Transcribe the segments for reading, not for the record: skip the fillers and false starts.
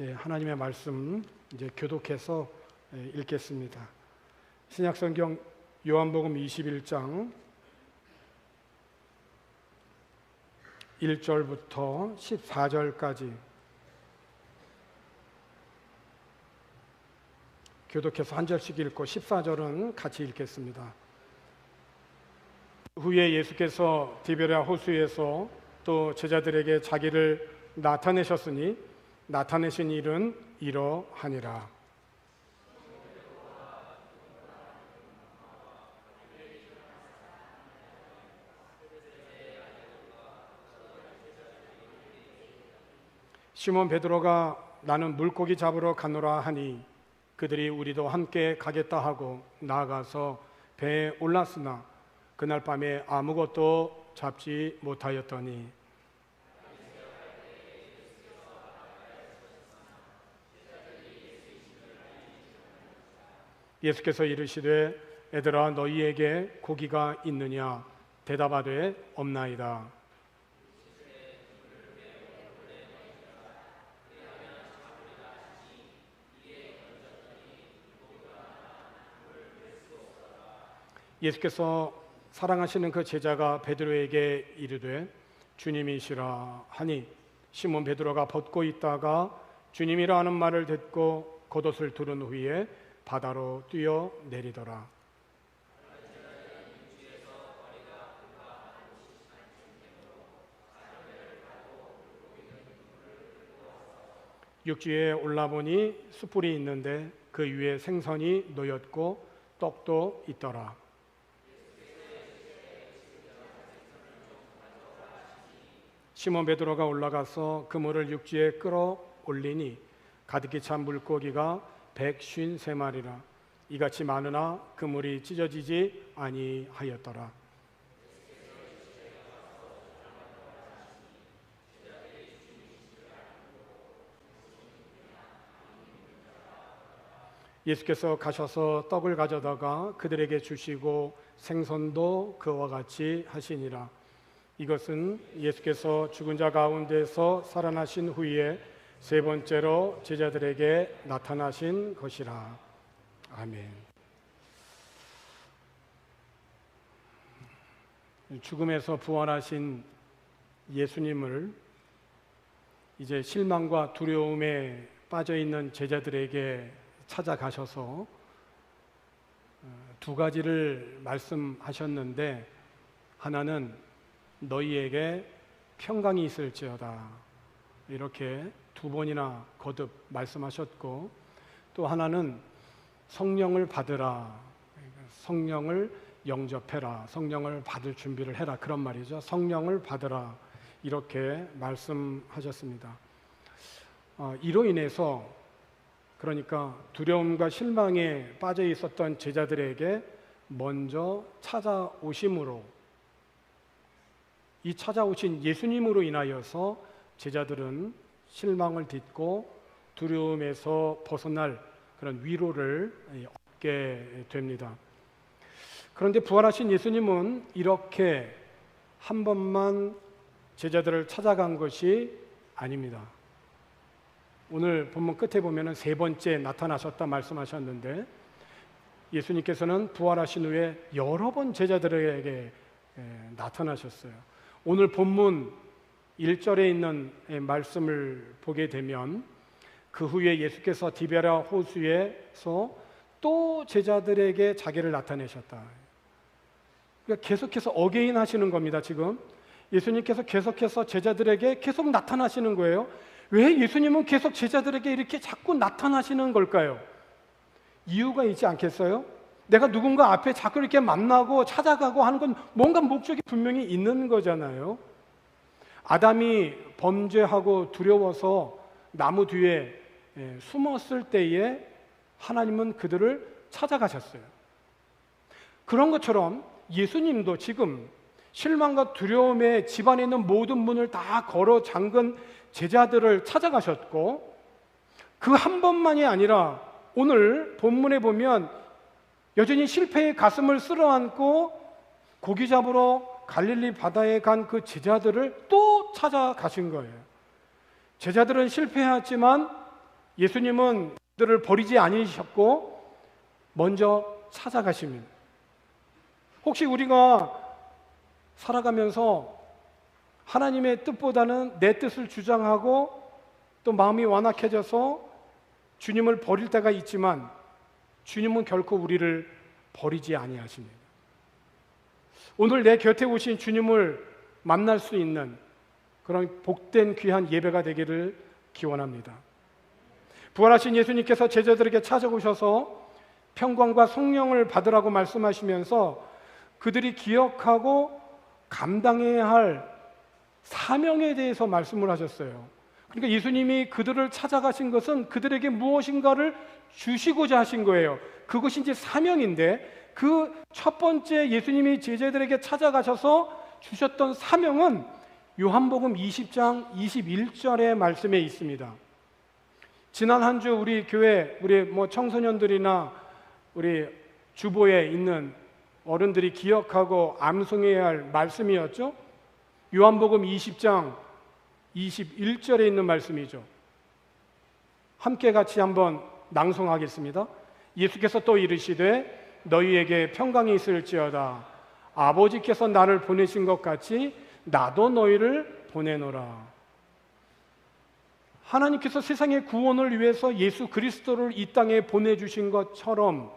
이제 하나님의 말씀 이제 교독해서 읽겠습니다. 신약성경 요한복음 21장 1절부터 14절까지 교독해서 한 절씩 읽고 14절은 같이 읽겠습니다. 후에 예수께서 디베랴 호수에서 또 제자들에게 자기를 나타내셨으니 나타내신 일은 이러하니라. 시몬 베드로가 나는 물고기 잡으러 가노라 하니 그들이 우리도 함께 가겠다 하고 나아가서 배에 올랐으나 그날 밤에 아무것도 잡지 못하였더니 예수께서 이르시되 애들아 너희에게 고기가 있느냐 대답하되 없나이다. 예수께서 사랑하시는 그 제자가 베드로에게 이르되 주님이시라 하니 시몬 베드로가 벗고 있다가 주님이라 하는 말을 듣고 겉옷을 두른 후에 바다로 뛰어 내리더라. 육지에 올라보니 숯불이 있는데 그 위에 생선이 놓였고 떡도 있더라. 시몬 베드로가 올라가서 그물을 육지에 끌어올리니 가득히 찬 물고기가 153마리라. 이같이 많으나 그물이 찢어지지 아니하였더라. 예수께서 가셔서 떡을 가져다가 그들에게 주시고 생선도 그와 같이 하시니라. 이것은 예수께서 죽은 자 가운데서 살아나신 후에 세 번째로 제자들에게 나타나신 것이라. 아멘. 죽음에서 부활하신 예수님을 이제 실망과 두려움에 빠져있는 제자들에게 찾아가셔서 두 가지를 말씀하셨는데, 하나는 너희에게 평강이 있을지어다 이렇게 두 번이나 거듭 말씀하셨고, 또 하나는 성령을 받으라, 성령을 영접해라, 성령을 받을 준비를 해라, 그런 말이죠. 성령을 받으라 이렇게 말씀하셨습니다. 이로 인해서 그러니까 두려움과 실망에 빠져 있었던 제자들에게 먼저 찾아오심으로, 이 찾아오신 예수님으로 인하여서 제자들은 실망을 딛고 두려움에서 벗어날 그런 위로를 얻게 됩니다. 그런데 부활하신 예수님은 이렇게 한 번만 제자들을 찾아간 것이 아닙니다. 오늘 본문 끝에 보면은 세 번째 나타나셨다 말씀하셨는데, 예수님께서는 부활하신 후에 여러 번 제자들에게 나타나셨어요. 오늘 본문 1절에 있는 말씀을 보게 되면 그 후에 예수께서 디베랴 호수에서 또 제자들에게 자기를 나타내셨다. 그러니까 계속해서 어게인 하시는 겁니다. 지금 예수님께서 계속해서 제자들에게 계속 나타나시는 거예요. 왜 예수님은 계속 제자들에게 이렇게 자꾸 나타나시는 걸까요? 이유가 있지 않겠어요? 내가 누군가 앞에 자꾸 이렇게 만나고 찾아가고 하는 건 뭔가 목적이 분명히 있는 거잖아요. 아담이 범죄하고 두려워서 나무 뒤에 숨었을 때에 하나님은 그들을 찾아가셨어요. 그런 것처럼 예수님도 지금 실망과 두려움에 집안에 있는 모든 문을 다 걸어 잠근 제자들을 찾아가셨고, 그 한 번만이 아니라 오늘 본문에 보면 여전히 실패의 가슴을 쓸어안고 고기 잡으러 갈릴리 바다에 간 그 제자들을 또 찾아가신 거예요. 제자들은 실패했지만 예수님은 그들을 버리지 않으셨고 먼저 찾아가십니다. 혹시 우리가 살아가면서 하나님의 뜻보다는 내 뜻을 주장하고 또 마음이 완악해져서 주님을 버릴 때가 있지만 주님은 결코 우리를 버리지 아니하십니다. 오늘 내 곁에 오신 주님을 만날 수 있는 그런 복된 귀한 예배가 되기를 기원합니다. 부활하신 예수님께서 제자들에게 찾아오셔서 평강과 성령을 받으라고 말씀하시면서 그들이 기억하고 감당해야 할 사명에 대해서 말씀을 하셨어요. 그러니까 예수님이 그들을 찾아가신 것은 그들에게 무엇인가를 주시고자 하신 거예요. 그것이 이제 사명인데 그 첫 번째 예수님이 제자들에게 찾아가셔서 주셨던 사명은 요한복음 20장 21절의 말씀에 있습니다. 지난 한 주 우리 교회 우리 청소년들이나 우리 주보에 있는 어른들이 기억하고 암송해야 할 말씀이었죠. 요한복음 20장 21절에 있는 말씀이죠. 함께 같이 한번 낭송하겠습니다. 예수께서 또 이르시되 너희에게 평강이 있을지어다. 아버지께서 나를 보내신 것 같이 나도 너희를 보내노라. 하나님께서 세상의 구원을 위해서 예수 그리스도를 이 땅에 보내주신 것처럼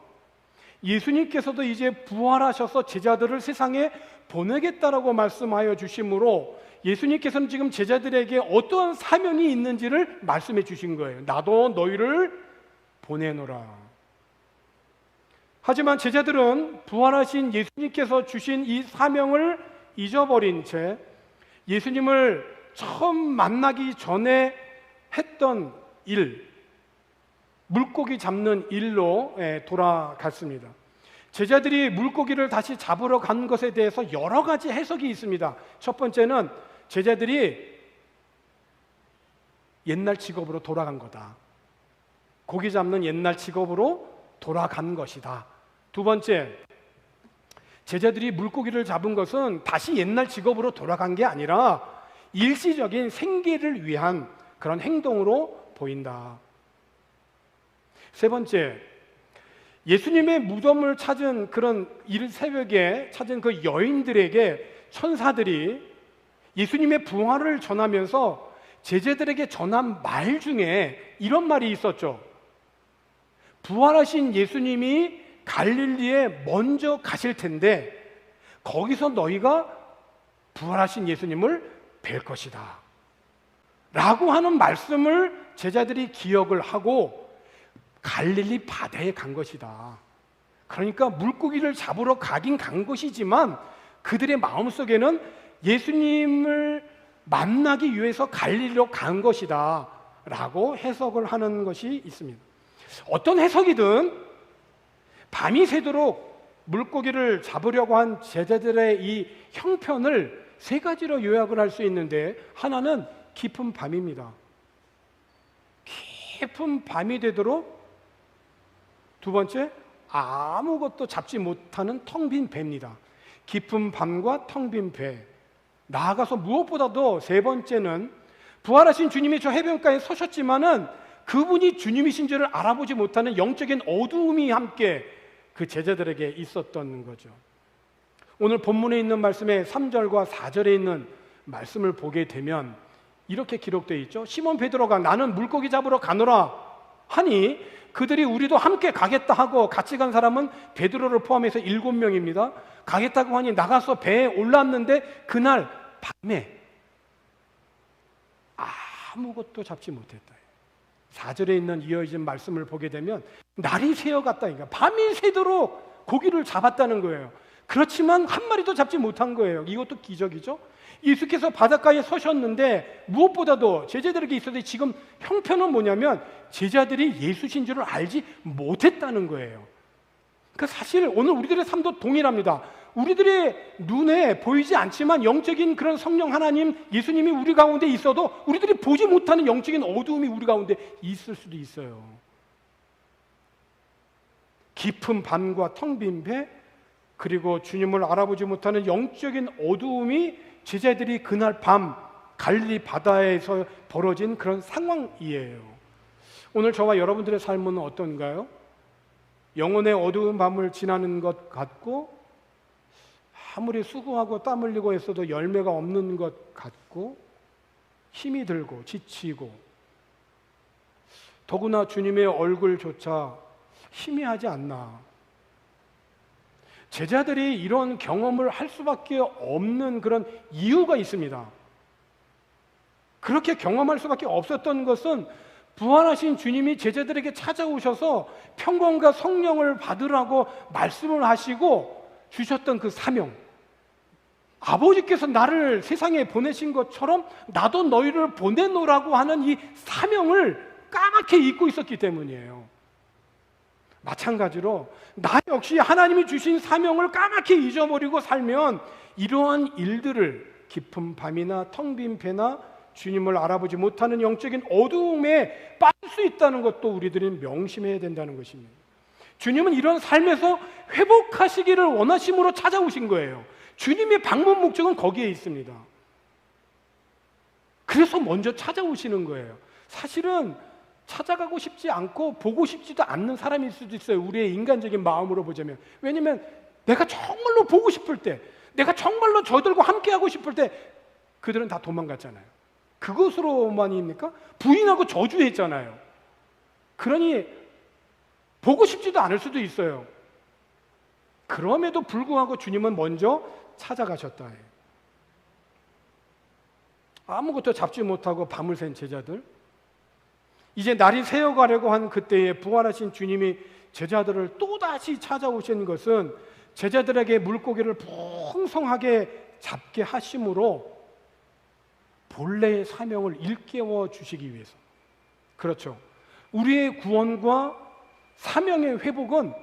예수님께서도 이제 부활하셔서 제자들을 세상에 보내겠다라고 말씀하여 주심으로 예수님께서는 지금 제자들에게 어떠한 사명이 있는지를 말씀해 주신 거예요. 나도 너희를 보내노라. 하지만 제자들은 부활하신 예수님께서 주신 이 사명을 잊어버린 채 예수님을 처음 만나기 전에 했던 일, 물고기 잡는 일로 돌아갔습니다. 제자들이 물고기를 다시 잡으러 간 것에 대해서 여러 가지 해석이 있습니다. 첫 번째는 제자들이 옛날 직업으로 돌아간 거다. 고기 잡는 옛날 직업으로 돌아간 것이다. 두 번째, 제자들이 물고기를 잡은 것은 다시 옛날 직업으로 돌아간 게 아니라 일시적인 생계를 위한 그런 행동으로 보인다. 세 번째, 예수님의 무덤을 찾은 그런 이른 새벽에 찾은 그 여인들에게 천사들이 예수님의 부활을 전하면서 제자들에게 전한 말 중에 이런 말이 있었죠. 부활하신 예수님이 갈릴리에 먼저 가실 텐데 거기서 너희가 부활하신 예수님을 뵐 것이다 라고 하는 말씀을 제자들이 기억을 하고 갈릴리 바다에 간 것이다. 그러니까 물고기를 잡으러 가긴 간 것이지만 그들의 마음속에는 예수님을 만나기 위해서 갈릴리로 간 것이다 라고 해석을 하는 것이 있습니다. 어떤 해석이든 밤이 새도록 물고기를 잡으려고 한 제자들의 이 형편을 세 가지로 요약을 할 수 있는데 하나는 깊은 밤입니다. 깊은 밤이 되도록 두 번째, 아무것도 잡지 못하는 텅 빈 배입니다. 깊은 밤과 텅 빈 배. 나아가서 무엇보다도 세 번째는 부활하신 주님이 저 해변가에 서셨지만은 그분이 주님이신 줄을 알아보지 못하는 영적인 어두움이 함께 그 제자들에게 있었던 거죠. 오늘 본문에 있는 말씀의 3절과 4절에 있는 말씀을 보게 되면 이렇게 기록되어 있죠. 시몬 베드로가 나는 물고기 잡으러 가노라 하니 그들이 우리도 함께 가겠다 하고 같이 간 사람은 베드로를 포함해서 7명입니다. 가겠다고 하니 나가서 배에 올랐는데 그날 밤에 아무것도 잡지 못했다. 4절에 있는 이어진 말씀을 보게 되면 날이 새어갔다니까 밤이 새도록 고기를 잡았다는 거예요. 그렇지만 한 마리도 잡지 못한 거예요. 이것도 기적이죠. 예수께서 바닷가에 서셨는데 무엇보다도 제자들에게 있어서 지금 형편은 뭐냐면 제자들이 예수신 줄을 알지 못했다는 거예요. 그러니까 사실 오늘 우리들의 삶도 동일합니다. 우리들의 눈에 보이지 않지만 영적인 그런 성령 하나님 예수님이 우리 가운데 있어도 우리들이 보지 못하는 영적인 어두움이 우리 가운데 있을 수도 있어요. 깊은 밤과 텅 빈 배 그리고 주님을 알아보지 못하는 영적인 어두움이 제자들이 그날 밤 갈릴리 바다에서 벌어진 그런 상황이에요. 오늘 저와 여러분들의 삶은 어떤가요? 영혼의 어두운 밤을 지나는 것 같고, 아무리 수고하고 땀 흘리고 했어도 열매가 없는 것 같고, 힘이 들고 지치고, 더구나 주님의 얼굴조차 희미하지 않나. 제자들이 이런 경험을 할 수밖에 없는 그런 이유가 있습니다. 그렇게 경험할 수밖에 없었던 것은 부활하신 주님이 제자들에게 찾아오셔서 평강과 성령을 받으라고 말씀을 하시고 주셨던 그 사명, 아버지께서 나를 세상에 보내신 것처럼 나도 너희를 보내노라고 하는 이 사명을 까맣게 잊고 있었기 때문이에요. 마찬가지로 나 역시 하나님이 주신 사명을 까맣게 잊어버리고 살면 이러한 일들을 깊은 밤이나 텅 빈 배나 주님을 알아보지 못하는 영적인 어두움에 빠질 수 있다는 것도 우리들은 명심해야 된다는 것입니다. 주님은 이런 삶에서 회복하시기를 원하심으로 찾아오신 거예요. 주님의 방문 목적은 거기에 있습니다. 그래서 먼저 찾아오시는 거예요. 사실은 찾아가고 싶지 않고 보고 싶지도 않는 사람일 수도 있어요. 우리의 인간적인 마음으로 보자면. 왜냐하면 내가 정말로 보고 싶을 때, 내가 정말로 저들과 함께하고 싶을 때 그들은 다 도망갔잖아요. 그것으로만입니까? 부인하고 저주했잖아요. 그러니 보고 싶지도 않을 수도 있어요. 그럼에도 불구하고 주님은 먼저 찾아가셨다. 아무것도 잡지 못하고 밤을 샌 제자들, 이제 날이 새어가려고 한 그때에 부활하신 주님이 제자들을 또다시 찾아오신 것은 제자들에게 물고기를 풍성하게 잡게 하심으로 본래의 사명을 일깨워 주시기 위해서. 그렇죠. 우리의 구원과 사명의 회복은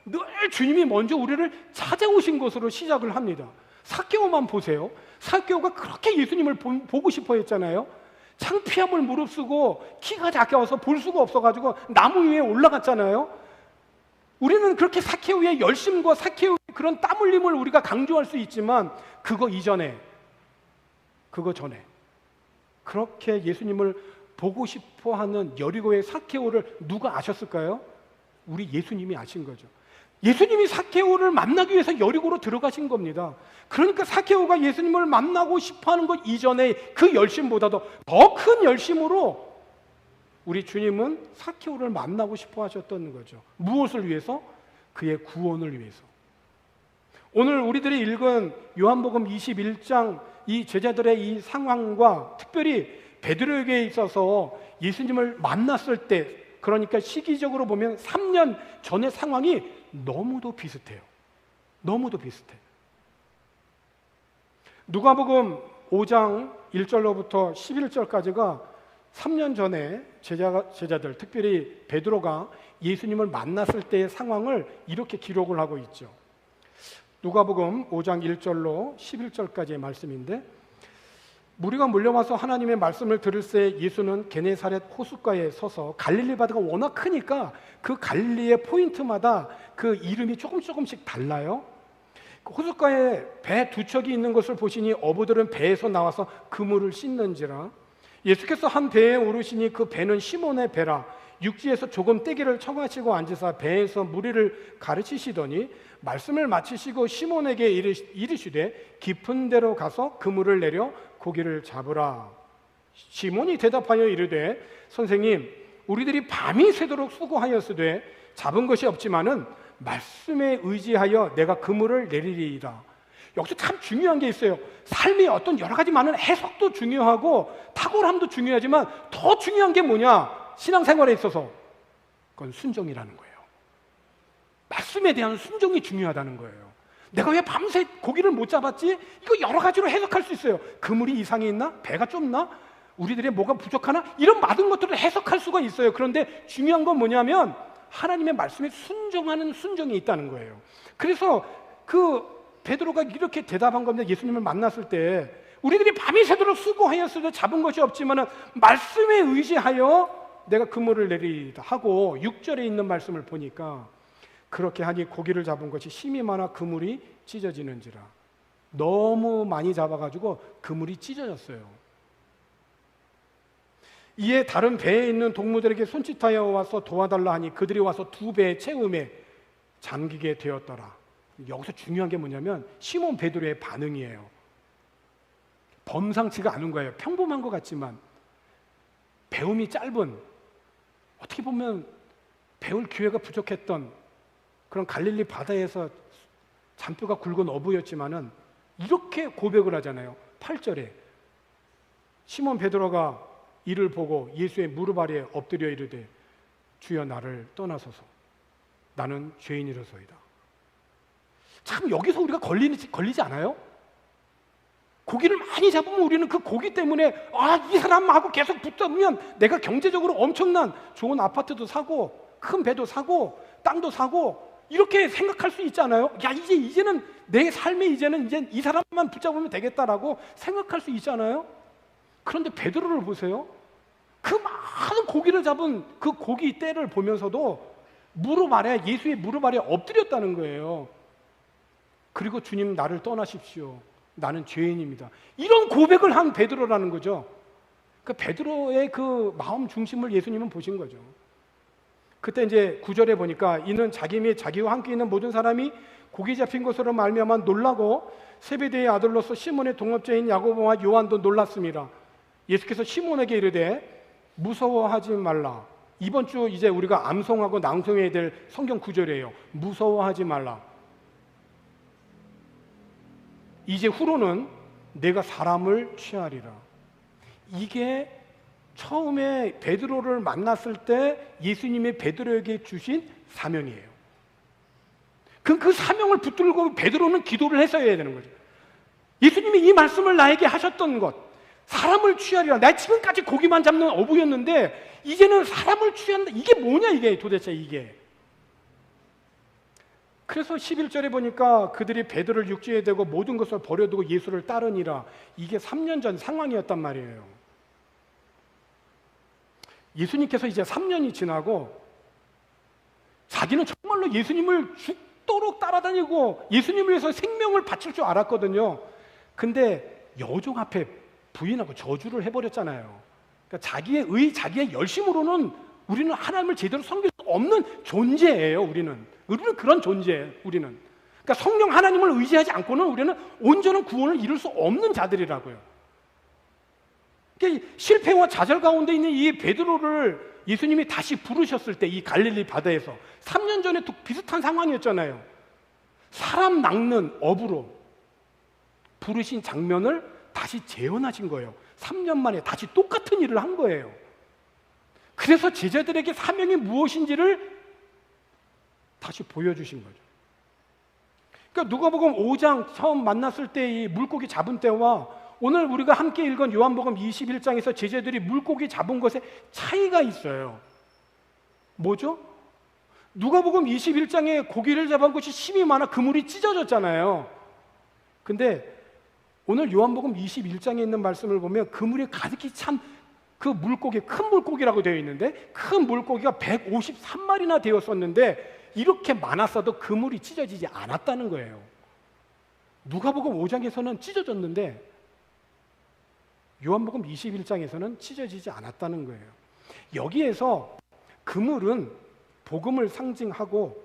늘 주님이 먼저 우리를 찾아오신 것으로 시작을 합니다. 삭개오만 보세요. 삭개오가 그렇게 예수님을 보고 싶어 했잖아요. 창피함을 무릅쓰고 키가 작아서 볼 수가 없어가지고 나무 위에 올라갔잖아요. 우리는 그렇게 삭개오의 열심과 삭개오의 그런 땀 흘림을 우리가 강조할 수 있지만 그거 이전에, 그거 전에 그렇게 예수님을 보고 싶어하는 여리고의 삭개오를 누가 아셨을까요? 우리 예수님이 아신 거죠. 예수님이 삭개오를 만나기 위해서 여리고로 들어가신 겁니다. 그러니까 삭개오가 예수님을 만나고 싶어하는 것 이전에 그 열심보다도 더 큰 열심으로 우리 주님은 삭개오를 만나고 싶어 하셨던 거죠. 무엇을 위해서? 그의 구원을 위해서. 오늘 우리들이 읽은 요한복음 21장 이 제자들의 이 상황과 특별히 베드로에게 있어서 예수님을 만났을 때, 그러니까 시기적으로 보면 3년 전의 상황이 너무도 비슷해요. 너무도 비슷해. 누가복음 5장 1절로부터 11절까지가 3년 전에 제자들, 특별히 베드로가 예수님을 만났을 때의 상황을 이렇게 기록을 하고 있죠. 누가복음 5장 1절로 11절까지의 말씀인데, 무리가 몰려와서 하나님의 말씀을 들을새 예수는 게네사렛 호숫가에 서서, 갈릴리 바다가 워낙 크니까 그 갈릴리의 포인트마다 그 이름이 조금씩 달라요. 호숫가에 배 두 척이 있는 것을 보시니 어부들은 배에서 나와서 그물을 씻는지라. 예수께서 한 배에 오르시니 그 배는 시몬의 배라. 육지에서 조금 떼기를 청하시고 앉으사 배에서 무리를 가르치시더니 말씀을 마치시고 시몬에게 이르시되 깊은 데로 가서 그물을 내려 고기를 잡으라. 시몬이 대답하여 이르되 선생님, 우리들이 밤이 새도록 수고하였으되 잡은 것이 없지만은 말씀에 의지하여 내가 그물을 내리리이다. 여기서 참 중요한 게 있어요. 삶의 어떤 여러 가지 많은 해석도 중요하고 탁월함도 중요하지만 더 중요한 게 뭐냐? 신앙생활에 있어서 그건 순종이라는 거예요. 말씀에 대한 순종이 중요하다는 거예요. 내가 왜 밤새 고기를 못 잡았지? 이거 여러 가지로 해석할 수 있어요. 그물이 이상이 있나? 배가 좁나? 우리들의 뭐가 부족하나? 이런 많은 것들을 해석할 수가 있어요. 그런데 중요한 건 뭐냐면 하나님의 말씀에 순종하는 순종이 있다는 거예요. 그래서 그 베드로가 이렇게 대답한 겁니다. 예수님을 만났을 때 우리들이 밤이 새도록 수고하였어도 잡은 것이 없지만 말씀에 의지하여 내가 그물을 내리다 하고 6절에 있는 말씀을 보니까 그렇게 하니 고기를 잡은 것이 심이 많아 그물이 찢어지는지라. 너무 많이 잡아가지고 그물이 찢어졌어요. 이에 다른 배에 있는 동무들에게 손짓하여 와서 도와달라 하니 그들이 와서 두 배의 채움에 잠기게 되었더라. 여기서 중요한 게 뭐냐면 시몬 베드로의 반응이에요. 범상치가 않은 거예요. 평범한 것 같지만 배움이 짧은, 어떻게 보면 배울 기회가 부족했던 그런 갈릴리 바다에서 잔뼈가 굵은 어부였지만은 이렇게 고백을 하잖아요. 8절에 시몬 베드로가 이를 보고 예수의 무릎 아래에 엎드려 이르되 주여 나를 떠나소서 나는 죄인이로소이다. 참 여기서 우리가 걸리지 않아요? 고기를 많이 잡으면 우리는 그 고기 때문에 이 사람하고 계속 붙으면 내가 경제적으로 엄청난 좋은 아파트도 사고 큰 배도 사고 땅도 사고 이렇게 생각할 수 있잖아요. 이제는 내 삶에 이제는 이 사람만 붙잡으면 되겠다라고 생각할 수 있잖아요. 그런데 베드로를 보세요. 그 많은 고기를 잡은 그 고기 떼를 보면서도 예수의 무릎 아래 엎드렸다는 거예요. 그리고 주님 나를 떠나십시오. 나는 죄인입니다. 이런 고백을 한 베드로라는 거죠. 그 베드로의 그 마음 중심을 예수님은 보신 거죠. 그때 이제 9절에 보니까 이는 자기 및 자기와 함께 있는 모든 사람이 고기 잡힌 것으로 말미암아 놀라고 세베대의 아들로서 시몬의 동업자인 야고보와 요한도 놀랐습니다. 예수께서 시몬에게 이르되 무서워하지 말라. 이번 주 이제 우리가 암송하고 낭송해야 될 성경 구절이에요. 무서워하지 말라. 이제 후로는 내가 사람을 취하리라. 이게 처음에 베드로를 만났을 때 예수님이 베드로에게 주신 사명이에요. 그럼 그 사명을 붙들고 베드로는 기도를 했어야 되는 거죠. 예수님이 이 말씀을 나에게 하셨던 것, 사람을 취하리라. 나 지금까지 고기만 잡는 어부였는데 이제는 사람을 취한다. 이게 뭐냐 이게 도대체 이게. 그래서 11절에 보니까 그들이 베드로를 육지에 대고 모든 것을 버려두고 예수를 따르니라. 이게 3년 전 상황이었단 말이에요. 예수님께서 이제 3년이 지나고 자기는 정말로 예수님을 죽도록 따라다니고 예수님을 위해서 생명을 바칠 줄 알았거든요. 근데 여종 앞에 부인하고 저주를 해버렸잖아요. 그러니까 자기의 자기의 열심으로는 우리는 하나님을 제대로 섬길 수 없는 존재예요. 우리는 그런 존재예요. 우리는. 그러니까 성령 하나님을 의지하지 않고는 우리는 온전한 구원을 이룰 수 없는 자들이라고요. 그러니까 실패와 좌절 가운데 있는 이 베드로를 예수님이 다시 부르셨을 때 이 갈릴리 바다에서 3년 전에 또 비슷한 상황이었잖아요. 사람 낚는 어부로 부르신 장면을 다시 재현하신 거예요. 3년 만에 다시 똑같은 일을 한 거예요. 그래서 제자들에게 사명이 무엇인지를 다시 보여주신 거죠. 그러니까 누가복음 5장 처음 만났을 때 이 물고기 잡은 때와 오늘 우리가 함께 읽은 요한복음 21장에서 제자들이 물고기 잡은 것에 차이가 있어요. 뭐죠? 누가복음 21장에 고기를 잡은 것이 힘이 많아 그물이 찢어졌잖아요. 근데 오늘 요한복음 21장에 있는 말씀을 보면 그물이 가득히 찬 그 물고기, 큰 물고기라고 되어 있는데 큰 물고기가 153마리나 되었었는데 이렇게 많았어도 그물이 찢어지지 않았다는 거예요. 누가복음 5장에서는 찢어졌는데 요한복음 21장에서는 찢어지지 않았다는 거예요. 여기에서 그물은 복음을 상징하고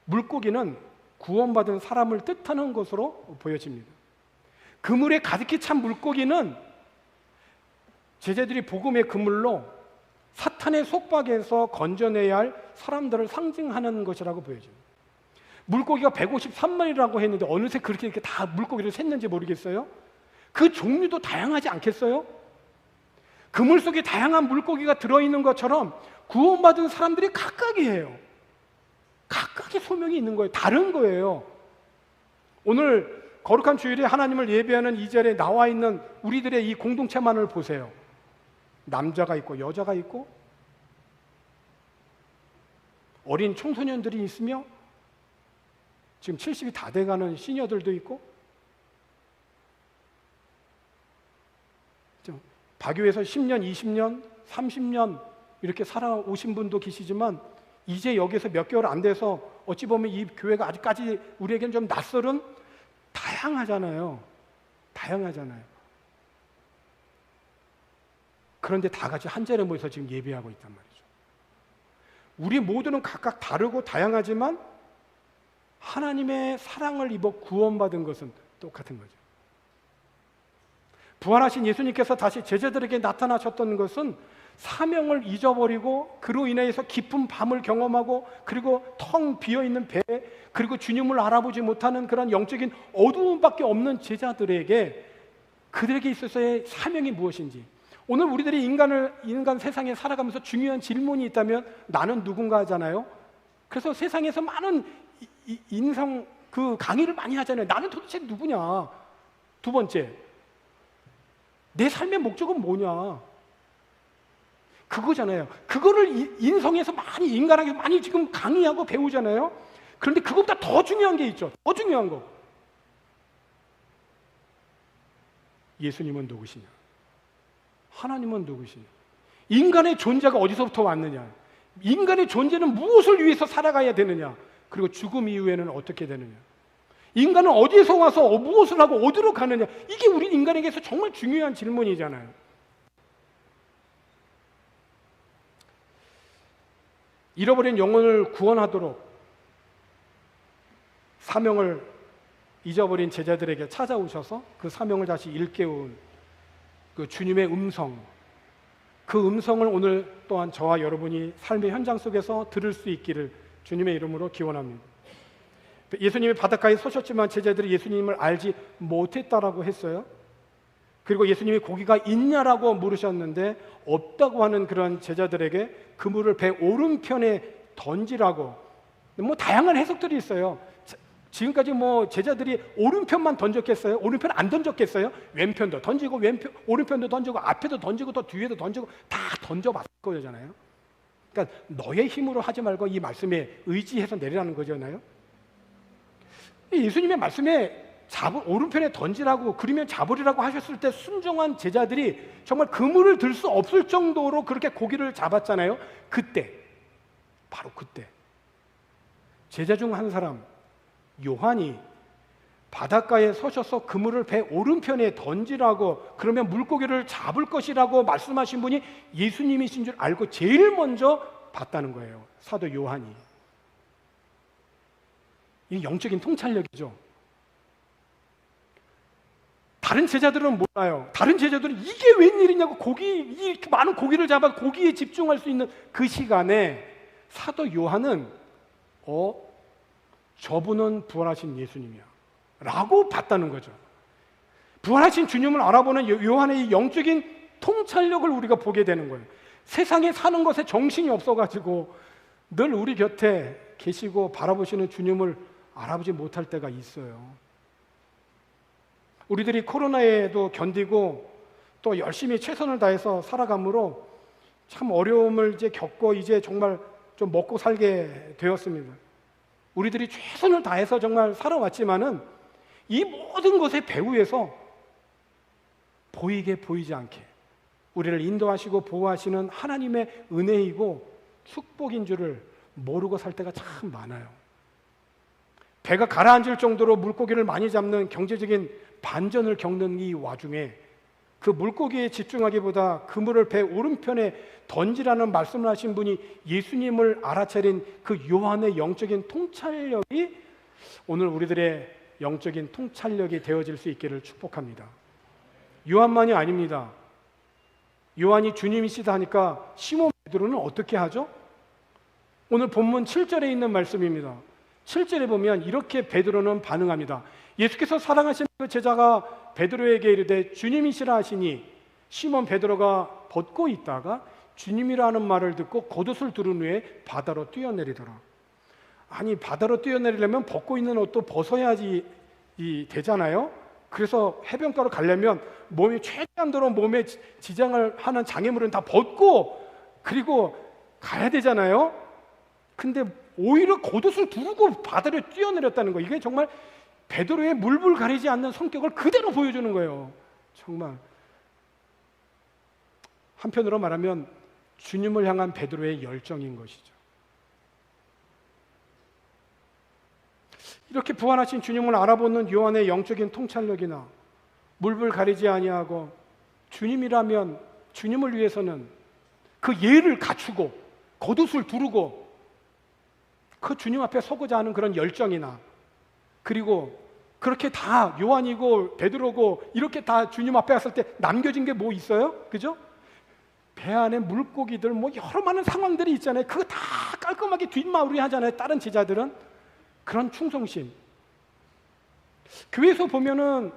물고기는 구원받은 사람을 뜻하는 것으로 보여집니다. 그물에 가득히 찬 물고기는 제자들이 복음의 그물로 사탄의 속박에서 건져내야 할 사람들을 상징하는 것이라고 보여집니다. 물고기가 153마리라고 했는데 어느새 그렇게 이렇게 다 물고기를 샜는지 모르겠어요? 그 종류도 다양하지 않겠어요? 그물 속에 다양한 물고기가 들어있는 것처럼 구원받은 사람들이 각각이에요. 각각의 소명이 있는 거예요. 다른 거예요. 오늘 거룩한 주일에 하나님을 예배하는 이 자리에 나와 있는 우리들의 이 공동체만을 보세요. 남자가 있고 여자가 있고 어린 청소년들이 있으며 지금 70이 다 돼가는 시니어들도 있고 바교에서 10년, 20년, 30년 이렇게 살아오신 분도 계시지만 이제 여기서 몇 개월 안 돼서 어찌 보면 이 교회가 아직까지 우리에게는 좀 낯설은 다양하잖아요. 그런데 다 같이 한 자리에 모여서 지금 예배하고 있단 말이죠. 우리 모두는 각각 다르고 다양하지만 하나님의 사랑을 입어 구원받은 것은 똑같은 거죠. 부활하신 예수님께서 다시 제자들에게 나타나셨던 것은 사명을 잊어버리고 그로 인해서 깊은 밤을 경험하고 그리고 텅 비어있는 배 그리고 주님을 알아보지 못하는 그런 영적인 어두움밖에 없는 제자들에게 그들에게 있어서의 사명이 무엇인지, 오늘 우리들이 인간 세상에 살아가면서 중요한 질문이 있다면 나는 누군가 하잖아요. 그래서 세상에서 많은 인성 그 강의를 많이 하잖아요. 나는 도대체 누구냐. 두 번째, 내 삶의 목적은 뭐냐. 그거잖아요. 그거를 인성에서 많이 인간에게 많이 지금 강의하고 배우잖아요. 그런데 그것보다 더 중요한 게 있죠. 더 중요한 거. 예수님은 누구시냐? 하나님은 누구시냐? 인간의 존재가 어디서부터 왔느냐? 인간의 존재는 무엇을 위해서 살아가야 되느냐? 그리고 죽음 이후에는 어떻게 되느냐? 인간은 어디에서 와서 무엇을 하고 어디로 가느냐? 이게 우리 인간에게서 정말 중요한 질문이잖아요. 잃어버린 영혼을 구원하도록 사명을 잊어버린 제자들에게 찾아오셔서 그 사명을 다시 일깨운 그 주님의 음성, 그 음성을 오늘 또한 저와 여러분이 삶의 현장 속에서 들을 수 있기를 주님의 이름으로 기원합니다. 예수님이 바닷가에 서셨지만 제자들이 예수님을 알지 못했다라고 했어요. 그리고 예수님이 고기가 있냐라고 물으셨는데 없다고 하는 그런 제자들에게 그물을 배 오른편에 던지라고, 뭐 다양한 해석들이 있어요. 지금까지 뭐 제자들이 오른편만 던졌겠어요? 오른편 안 던졌겠어요? 왼편도 던지고 오른편도 던지고 앞에도 던지고 또 뒤에도 던지고 다 던져봤을 거잖아요. 그러니까 너의 힘으로 하지 말고 이 말씀에 의지해서 내리라는 거잖아요. 예수님의 말씀에 오른편에 던지라고 그러면 잡으리라고 하셨을 때 순종한 제자들이 정말 그물을 들 수 없을 정도로 그렇게 고기를 잡았잖아요. 그때, 바로 그때 제자 중 한 사람 요한이 바닷가에 서셔서 그물을 배 오른편에 던지라고, 그러면 물고기를 잡을 것이라고 말씀하신 분이 예수님이신 줄 알고 제일 먼저 봤다는 거예요. 사도 요한이. 이 영적인 통찰력이죠. 다른 제자들은 몰라요. 다른 제자들은 이게 웬일이냐고 이 많은 고기를 잡아 고기에 집중할 수 있는 그 시간에 사도 요한은 저분은 부활하신 예수님이야 라고 봤다는 거죠. 부활하신 주님을 알아보는 요한의 영적인 통찰력을 우리가 보게 되는 거예요. 세상에 사는 것에 정신이 없어가지고 늘 우리 곁에 계시고 바라보시는 주님을 알아보지 못할 때가 있어요. 우리들이 코로나에도 견디고 또 열심히 최선을 다해서 살아가므로 참 어려움을 이제 겪고 이제 정말 좀 먹고 살게 되었습니다. 우리들이 최선을 다해서 정말 살아왔지만은 이 모든 것의 배후에서 보이게 보이지 않게 우리를 인도하시고 보호하시는 하나님의 은혜이고 축복인 줄을 모르고 살 때가 참 많아요. 배가 가라앉을 정도로 물고기를 많이 잡는 경제적인 반전을 겪는 이 와중에 그 물고기에 집중하기보다 그물을 배 오른편에 던지라는 말씀을 하신 분이 예수님을 알아차린 그 요한의 영적인 통찰력이 오늘 우리들의 영적인 통찰력이 되어질 수 있기를 축복합니다. 요한만이 아닙니다. 요한이 주님이시다 하니까 시몬 베드로는 어떻게 하죠? 오늘 본문 7절에 있는 말씀입니다. 7절에 보면 이렇게 베드로는 반응합니다. 예수께서 사랑하시는 그 제자가 베드로에게 이르되 주님이시라 하시니 시몬 베드로가 벗고 있다가 주님이라는 말을 듣고 겉옷을 두른 후에 바다로 뛰어내리더라. 아니, 바다로 뛰어내리려면 벗고 있는 옷도 벗어야지 되잖아요. 그래서 해변가로 가려면 몸이 최대한도로 몸에 지장을 하는 장애물은 다 벗고 그리고 가야 되잖아요. 근데 오히려 겉옷을 두르고 바다로 뛰어내렸다는 거, 이게 정말 베드로의 물불 가리지 않는 성격을 그대로 보여주는 거예요. 정말 한편으로 말하면 주님을 향한 베드로의 열정인 것이죠. 이렇게 부활하신 주님을 알아보는 요한의 영적인 통찰력이나 물불 가리지 아니하고 주님이라면 주님을 위해서는 그 예를 갖추고 겉옷을 두르고 그 주님 앞에 서고자 하는 그런 열정이나, 그리고 그렇게 다 요한이고 베드로고 이렇게 다 주님 앞에 갔을 때 남겨진 게 뭐 있어요? 그죠? 배 안에 물고기들 뭐 여러 많은 상황들이 있잖아요. 그거 다 깔끔하게 뒷마무리 하잖아요. 다른 제자들은. 그런 충성심. 교회에서 보면은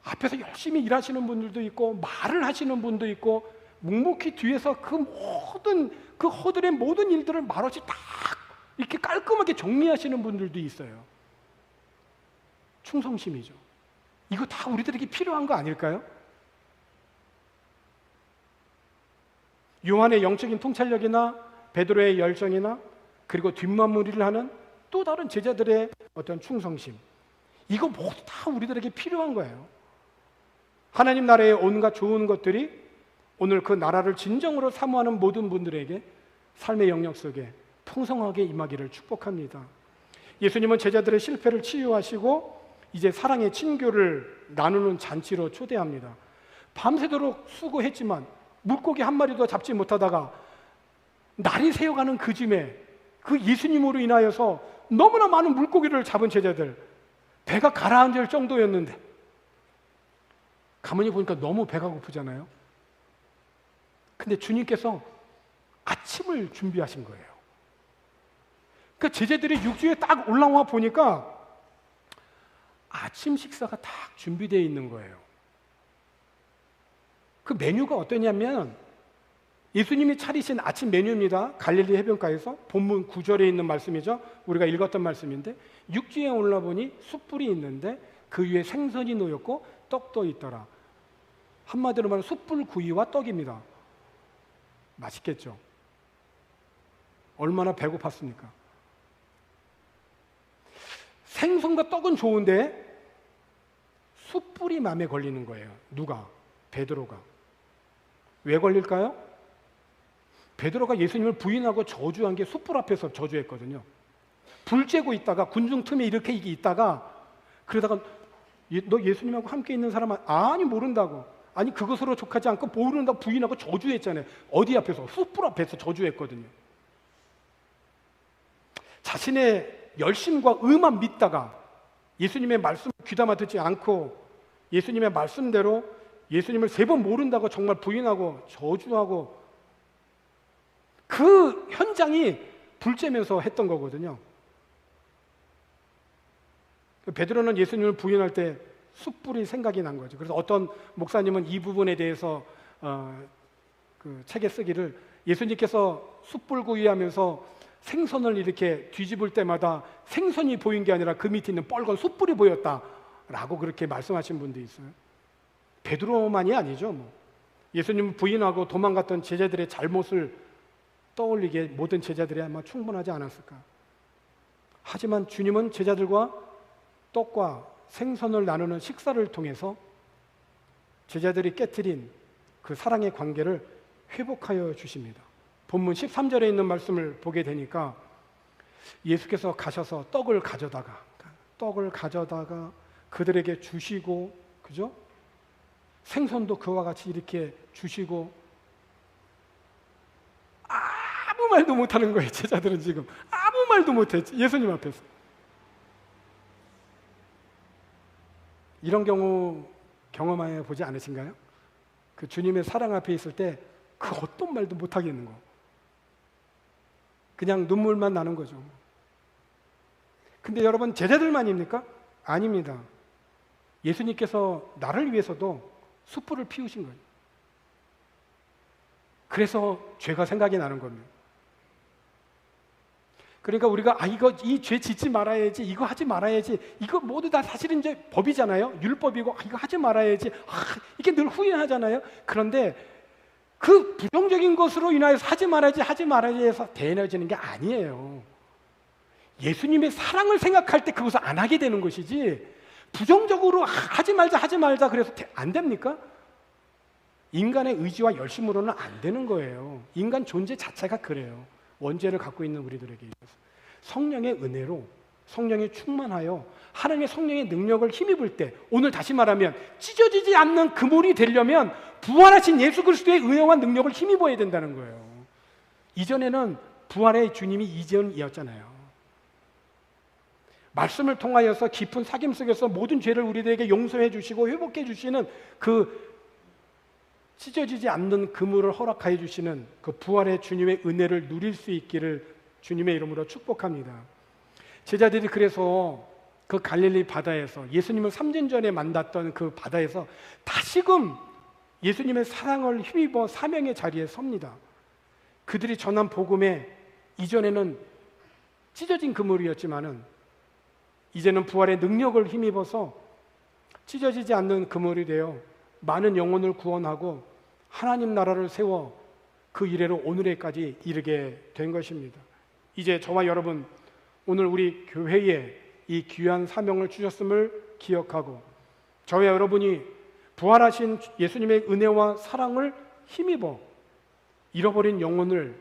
앞에서 열심히 일하시는 분들도 있고 말을 하시는 분도 있고 묵묵히 뒤에서 그 모든 그 허들의 모든 일들을 말없이 딱 이렇게 깔끔하게 정리하시는 분들도 있어요. 충성심이죠. 이거 다 우리들에게 필요한 거 아닐까요? 요한의 영적인 통찰력이나 베드로의 열정이나 그리고 뒷마무리를 하는 또 다른 제자들의 어떤 충성심, 이거 모두 다 우리들에게 필요한 거예요. 하나님 나라의 온갖 좋은 것들이 오늘 그 나라를 진정으로 사모하는 모든 분들에게 삶의 영역 속에 풍성하게 임하기를 축복합니다. 예수님은 제자들의 실패를 치유하시고 이제 사랑의 친교를 나누는 잔치로 초대합니다. 밤새도록 수고했지만 물고기 한 마리도 잡지 못하다가 날이 새어가는 그 즈음에 그 예수님으로 인하여서 너무나 많은 물고기를 잡은 제자들, 배가 가라앉을 정도였는데 가만히 보니까 너무 배가 고프잖아요. 근데 주님께서 아침을 준비하신 거예요. 그러니까 제자들이 육지에 딱 올라와 보니까 아침 식사가 딱 준비되어 있는 거예요. 그 메뉴가 어떠냐면 예수님이 차리신 아침 메뉴입니다. 갈릴리 해변가에서 본문 9절에 있는 말씀이죠. 우리가 읽었던 말씀인데, 육지에 올라보니 숯불이 있는데 그 위에 생선이 놓였고 떡도 있더라. 한마디로 말하면 숯불구이와 떡입니다. 맛있겠죠? 얼마나 배고팠습니까? 생선과 떡은 좋은데 숯불이 마음에 걸리는 거예요. 누가? 베드로가. 왜 걸릴까요? 베드로가 예수님을 부인하고 저주한 게 숯불 앞에서 저주했거든요. 불 쬐고 있다가 군중 틈에 이렇게 있다가 그러다가 너 예수님하고 함께 있는 사람 아니 모른다고, 아니 그것으로 족하지 않고 모른다고 부인하고 저주했잖아요. 어디 앞에서? 숯불 앞에서 저주했거든요. 자신의 열심과 의만 믿다가 예수님의 말씀을 귀담아 듣지 않고 예수님의 말씀대로 예수님을 3번 모른다고 정말 부인하고 저주하고 그 현장이 불쬐면서 했던 거거든요. 베드로는 예수님을 부인할 때 숯불이 생각이 난 거죠. 그래서 어떤 목사님은 이 부분에 대해서 그 책에 쓰기를, 예수님께서 숯불구이하면서 생선을 이렇게 뒤집을 때마다 생선이 보인 게 아니라 그 밑에 있는 뻘건 숯불이 보였다라고 그렇게 말씀하신 분도 있어요. 베드로만이 아니죠. 뭐. 예수님을 부인하고 도망갔던 제자들의 잘못을 떠올리기에 모든 제자들이 아마 충분하지 않았을까. 하지만 주님은 제자들과 떡과 생선을 나누는 식사를 통해서 제자들이 깨트린 그 사랑의 관계를 회복하여 주십니다. 본문 13절에 있는 말씀을 보게 되니까 예수께서 가셔서 떡을 가져다가 그들에게 주시고, 그죠? 생선도 그와 같이 이렇게 주시고, 아무 말도 못하는 거예요. 제자들은 지금 아무 말도 못했지, 예수님 앞에서. 이런 경우 경험해 보지 않으신가요? 그 주님의 사랑 앞에 있을 때 그 어떤 말도 못하겠는 거, 그냥 눈물만 나는 거죠. 근데 여러분, 제자들만입니까? 아닙니다. 예수님께서 나를 위해서도 숯불을 피우신 거예요. 그래서 죄가 생각이 나는 겁니다. 그러니까 우리가 이 죄 짓지 말아야지, 이거 하지 말아야지, 이거 모두 다 사실은 이제 법이잖아요. 율법이고, 이거 하지 말아야지, 이게 늘 후회하잖아요. 그런데 그 부정적인 것으로 인하여서 하지 말아야지 해서 대해내지는 게 아니에요. 예수님의 사랑을 생각할 때 그것을 안 하게 되는 것이지, 부정적으로 하지 말자 그래서 안 됩니까? 인간의 의지와 열심으로는 안 되는 거예요. 인간 존재 자체가 그래요. 원죄를 갖고 있는 우리들에게 있어서 성령의 은혜로 성령이 충만하여 하나님의 성령의 능력을 힘입을 때, 오늘 다시 말하면 찢어지지 않는 그물이 되려면 부활하신 예수 그리스도의 은혜와 능력을 힘입어야 된다는 거예요. 이전에는 부활의 주님이 이전이었잖아요. 말씀을 통하여서 깊은 사귐 속에서 모든 죄를 우리들에게 용서해 주시고 회복해 주시는 그 찢어지지 않는 그물을 허락하여 주시는 그 부활의 주님의 은혜를 누릴 수 있기를 주님의 이름으로 축복합니다. 제자들이 그래서 그 갈릴리 바다에서 예수님을 3년 전에 만났던 그 바다에서 다시금 예수님의 사랑을 힘입어 사명의 자리에 섭니다. 그들이 전한 복음에 이전에는 찢어진 그물이었지만은 이제는 부활의 능력을 힘입어서 찢어지지 않는 그물이 되어 많은 영혼을 구원하고 하나님 나라를 세워 그 이래로 오늘에까지 이르게 된 것입니다. 이제 저와 여러분, 오늘 우리 교회에 이 귀한 사명을 주셨음을 기억하고 저와 여러분이 부활하신 예수님의 은혜와 사랑을 힘입어 잃어버린 영혼을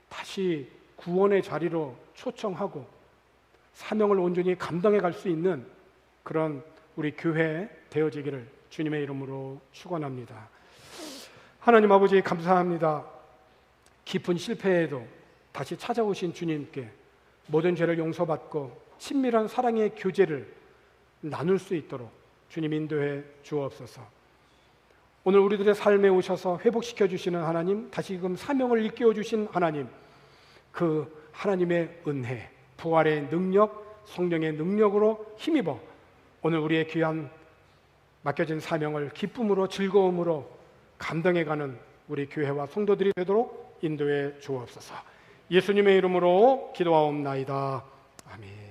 다시 구원의 자리로 초청하고 사명을 온전히 감당해 갈 수 있는 그런 우리 교회 되어지기를 주님의 이름으로 축원합니다. 하나님 아버지 감사합니다. 깊은 실패에도 다시 찾아오신 주님께 모든 죄를 용서받고 친밀한 사랑의 교제를 나눌 수 있도록 주님 인도해 주옵소서. 오늘 우리들의 삶에 오셔서 회복시켜 주시는 하나님, 다시금 사명을 일깨워 주신 하나님, 그 하나님의 은혜, 부활의 능력, 성령의 능력으로 힘입어 오늘 우리의 귀한 맡겨진 사명을 기쁨으로 즐거움으로 감당해가는 우리 교회와 성도들이 되도록 인도해 주옵소서. 예수님의 이름으로 기도하옵나이다. 아멘.